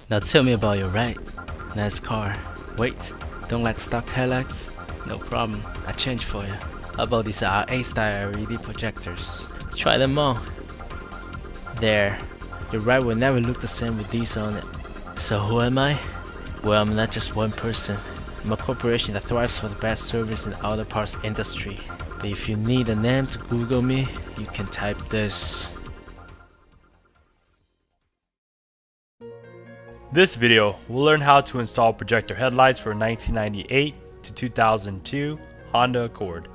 Now tell me about your ride. Nice car. Wait, don't like stock headlights? No problem, I change for you. How about these A-style LED projectors? Try them on. There, your ride will never look the same with these on it. So who am I? Well, I'm not just one person. I'm a corporation that thrives for the best service in the auto parts industry. But if you need a name to Google me, you can type this. This video, we'll learn how to install projector headlights for a 1998 to 2002 Honda Accord.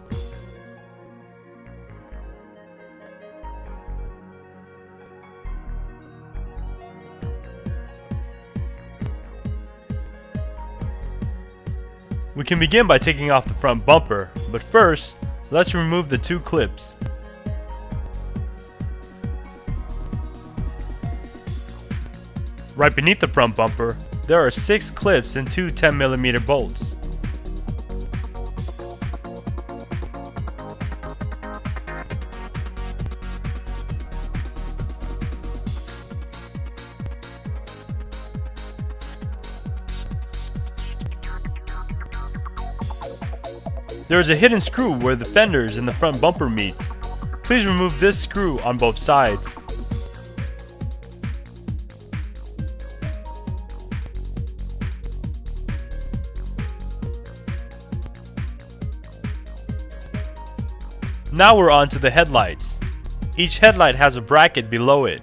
We can begin by taking off the front bumper, but first, let's remove the two clips. Right beneath the front bumper, there are 6 clips and 2 10mm bolts. There is a hidden screw where the fenders and the front bumper meets. Please remove this screw on both sides. Now we're on to the headlights. Each headlight has a bracket below it.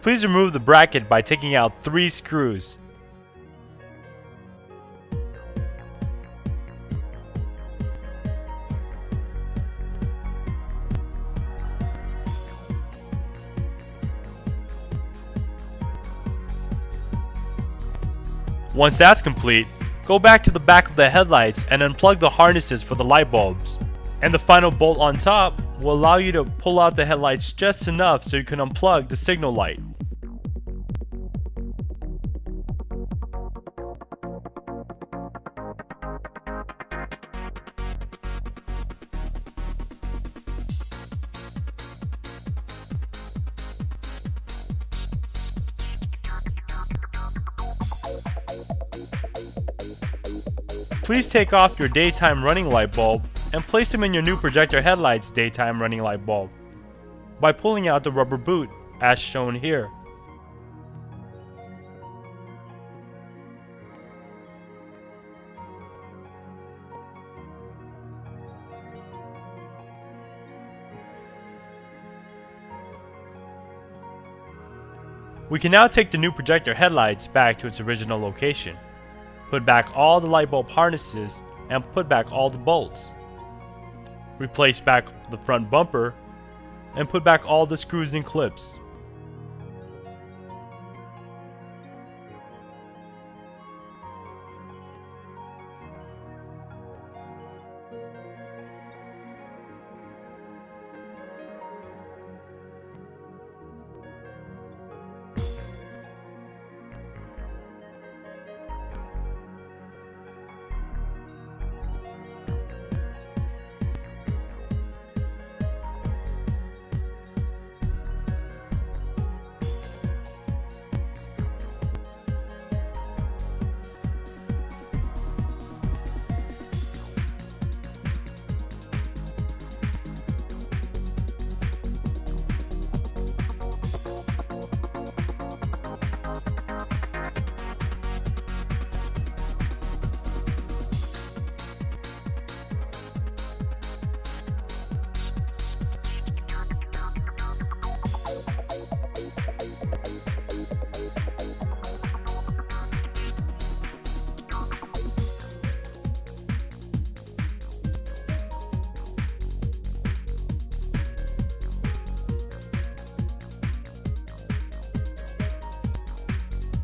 Please remove the bracket by taking out 3 screws. Once that's complete, go back to the back of the headlights and unplug the harnesses for the light bulbs. And the final bolt on top will allow you to pull out the headlights just enough so you can unplug the signal light. Please take off your daytime running light bulb and place them in your new projector headlights daytime running light bulb by pulling out the rubber boot as shown here. We can now take the new projector headlights back to its original location. Put back all the light bulb harnesses and put back all the bolts. Replace back the front bumper and put back all the screws and clips.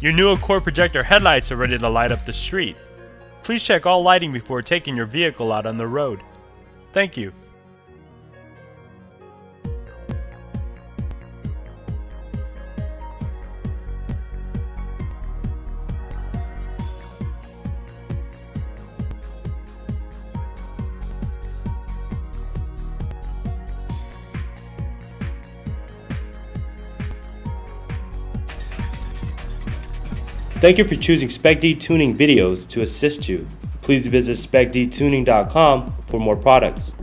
Your new Accord projector headlights are ready to light up the street. Please check all lighting before taking your vehicle out on the road. Thank you. Thank you for choosing Specdtuning videos to assist you. Please visit specdtuning.com for more products.